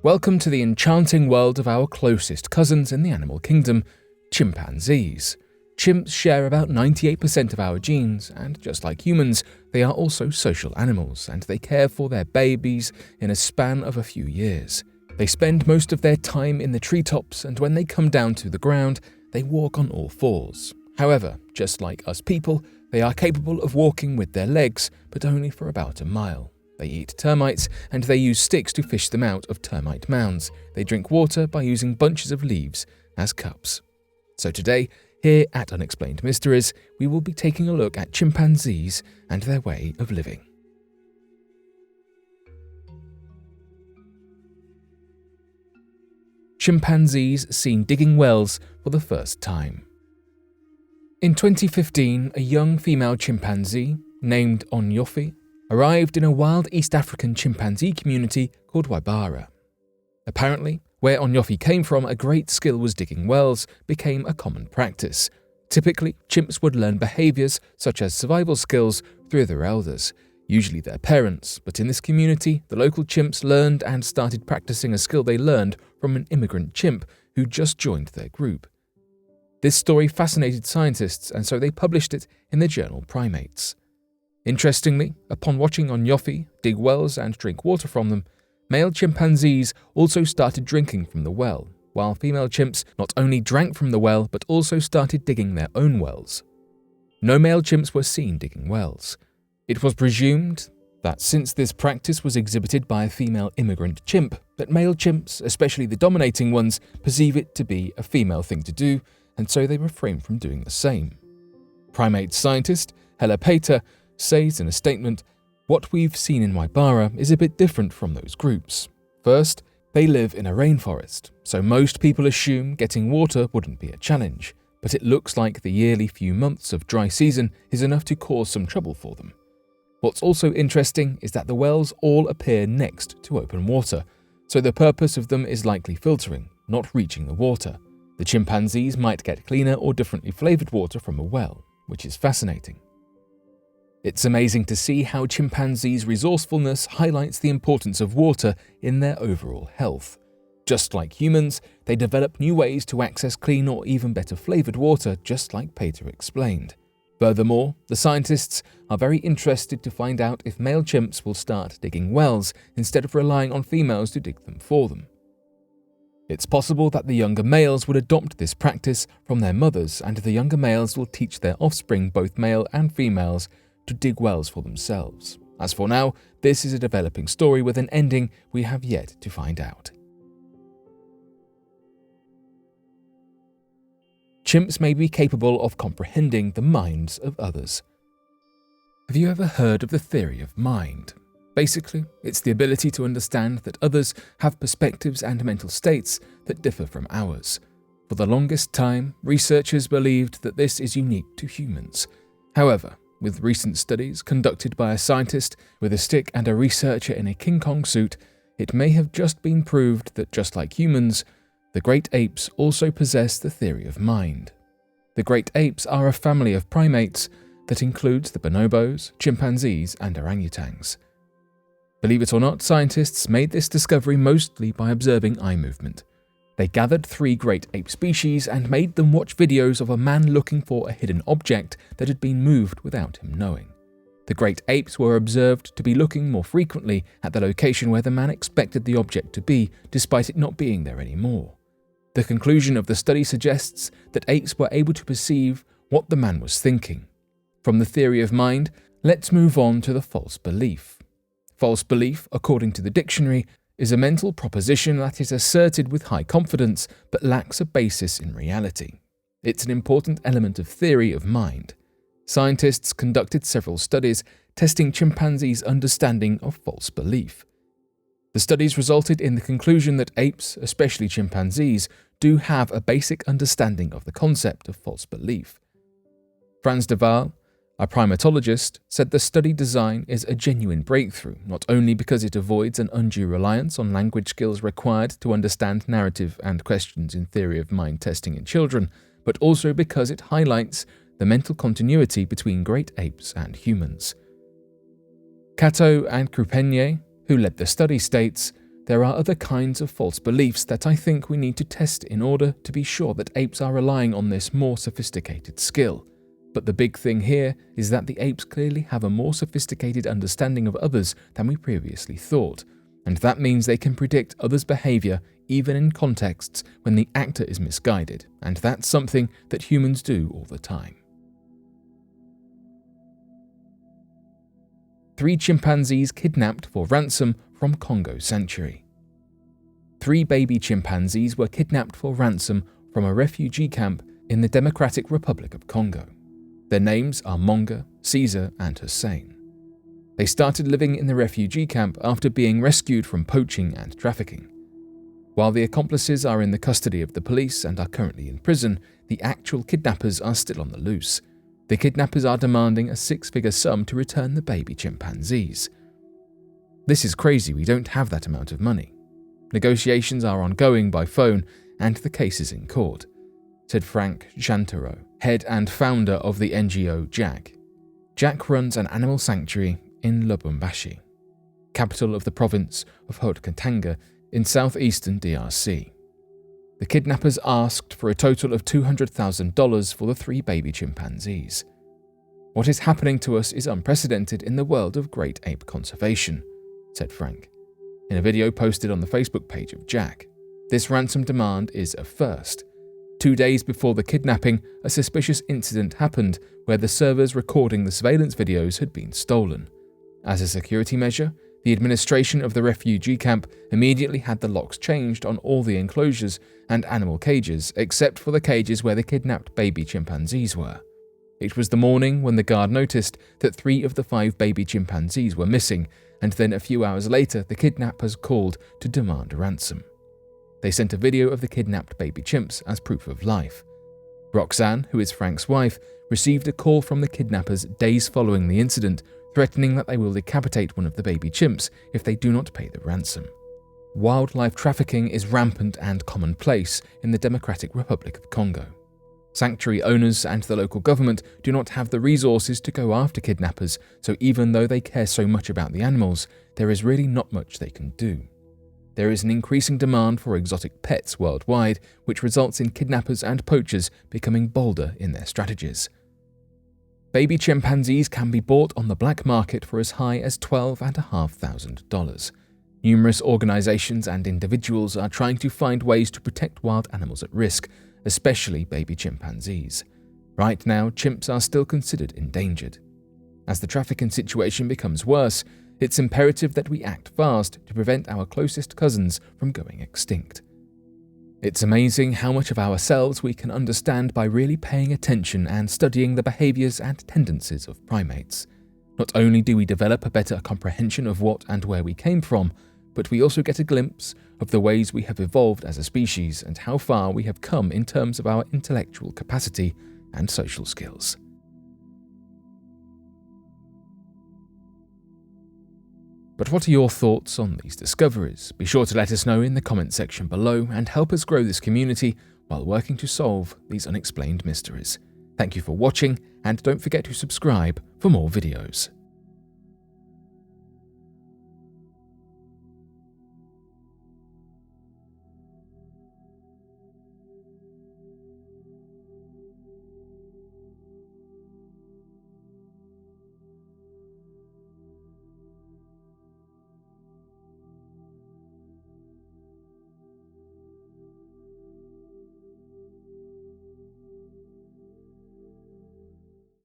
Welcome to the enchanting world of our closest cousins in the animal kingdom, chimpanzees. Chimps share about 98% of our genes, and just like humans, they are also social animals, and they care for their babies in a span of a few years. They spend most of their time in the treetops, and when they come down to the ground, they walk on all fours. However, just like us people, they are capable of walking with their legs, but only for about a mile. They eat termites, and they use sticks to fish them out of termite mounds. They drink water by using bunches of leaves as cups. So today, here at Unexplained Mysteries, we will be taking a look at chimpanzees and their way of living. Chimpanzees seen digging wells for the first time. In 2015, a young female chimpanzee named Onyofi arrived in a wild East African chimpanzee community called Waibara. Apparently, where Onyofi came from, a great skill was digging wells became a common practice. Typically, chimps would learn behaviors such as survival skills through their elders, usually their parents, but in this community, the local chimps learned and started practicing a skill they learned from an immigrant chimp who just joined their group. This story fascinated scientists, and so they published it in the journal Primates. Interestingly, upon watching Onyofi dig wells and drink water from them, male chimpanzees also started drinking from the well, while female chimps not only drank from the well but also started digging their own wells. No male chimps were seen digging wells. It was presumed that since this practice was exhibited by a female immigrant chimp, that male chimps, especially the dominating ones, perceive it to be a female thing to do, and so they refrain from doing the same. Primate scientist Hella Pater says in a statement, "What we've seen in Waibara is a bit different from those groups. First, they live in a rainforest, so most people assume getting water wouldn't be a challenge, but it looks like the yearly few months of dry season is enough to cause some trouble for them. What's also interesting is that the wells all appear next to open water, so the purpose of them is likely filtering, not reaching the water. The chimpanzees might get cleaner or differently flavored water from a well, which is fascinating. It's amazing to see how chimpanzees' resourcefulness highlights the importance of water in their overall health. Just like humans, they develop new ways to access clean or even better flavored water, just like Pater explained. Furthermore, the scientists are very interested to find out if male chimps will start digging wells instead of relying on females to dig them for them. It's possible that the younger males would adopt this practice from their mothers, and the younger males will teach their offspring, both male and females, to dig wells for themselves. As for now, this is a developing story with an ending we have yet to find out. Chimps may be capable of comprehending the minds of others. Have you ever heard of the theory of mind? Basically, it's the ability to understand that others have perspectives and mental states that differ from ours. For the longest time, researchers believed that this is unique to humans. However, with recent studies conducted by a scientist with a stick and a researcher in a King Kong suit, it may have just been proved that just like humans, the great apes also possess the theory of mind. The great apes are a family of primates that includes the bonobos, chimpanzees, and orangutans. Believe it or not, scientists made this discovery mostly by observing eye movement. They gathered 3 great ape species and made them watch videos of a man looking for a hidden object that had been moved without him knowing. The great apes were observed to be looking more frequently at the location where the man expected the object to be, despite it not being there anymore. The conclusion of the study suggests that apes were able to perceive what the man was thinking. From the theory of mind, let's move on to the false belief. False belief, according to the dictionary, is a mental proposition that is asserted with high confidence but lacks a basis in reality. It's an important element of theory of mind. Scientists conducted several studies testing chimpanzees' understanding of false belief. The studies resulted in the conclusion that apes, especially chimpanzees, do have a basic understanding of the concept of false belief. Frans de Waal, a primatologist, said the study design is a genuine breakthrough, not only because it avoids an undue reliance on language skills required to understand narrative and questions in theory of mind testing in children, but also because it highlights the mental continuity between great apes and humans. Cato and Crupenye, who led the study, states, there are other kinds of false beliefs that I think we need to test in order to be sure that apes are relying on this more sophisticated skill. But the big thing here is that the apes clearly have a more sophisticated understanding of others than we previously thought, and that means they can predict others' behavior even in contexts when the actor is misguided, and that's something that humans do all the time. 3 chimpanzees kidnapped for ransom from Congo sanctuary. 3 baby chimpanzees were kidnapped for ransom from a refugee camp in the Democratic Republic of Congo. Their names are Monga, Caesar, and Hussein. They started living in the refugee camp after being rescued from poaching and trafficking. While the accomplices are in the custody of the police and are currently in prison, the actual kidnappers are still on the loose. The kidnappers are demanding a 6-figure sum to return the baby chimpanzees. "This is crazy, we don't have that amount of money. Negotiations are ongoing by phone and the case is in court," said Frank Chantero, head and founder of the NGO Jack. Jack runs an animal sanctuary in Lubumbashi, capital of the province of Haut-Katanga in southeastern DRC. The kidnappers asked for a total of $200,000 for the 3 baby chimpanzees. "What is happening to us is unprecedented in the world of great ape conservation," said Frank, in a video posted on the Facebook page of Jack. This ransom demand is a first. 2 days before the kidnapping, a suspicious incident happened where the servers recording the surveillance videos had been stolen. As a security measure, the administration of the refugee camp immediately had the locks changed on all the enclosures and animal cages, except for the cages where the kidnapped baby chimpanzees were. It was the morning when the guard noticed that 3 of the 5 baby chimpanzees were missing, and then a few hours later the kidnappers called to demand a ransom. They sent a video of the kidnapped baby chimps as proof of life. Roxanne, who is Frank's wife, received a call from the kidnappers days following the incident, threatening that they will decapitate one of the baby chimps if they do not pay the ransom. Wildlife trafficking is rampant and commonplace in the Democratic Republic of Congo. Sanctuary owners and the local government do not have the resources to go after kidnappers, so even though they care so much about the animals, there is really not much they can do. There is an increasing demand for exotic pets worldwide, which results in kidnappers and poachers becoming bolder in their strategies. Baby chimpanzees can be bought on the black market for as high as $12,500. Numerous organizations and individuals are trying to find ways to protect wild animals at risk, especially baby chimpanzees. Right now, chimps are still considered endangered. As the trafficking situation becomes worse, it's imperative that we act fast to prevent our closest cousins from going extinct. It's amazing how much of ourselves we can understand by really paying attention and studying the behaviors and tendencies of primates. Not only do we develop a better comprehension of what and where we came from, but we also get a glimpse of the ways we have evolved as a species and how far we have come in terms of our intellectual capacity and social skills. But what are your thoughts on these discoveries? Be sure to let us know in the comment section below and help us grow this community while working to solve these unexplained mysteries. Thank you for watching, and don't forget to subscribe for more videos.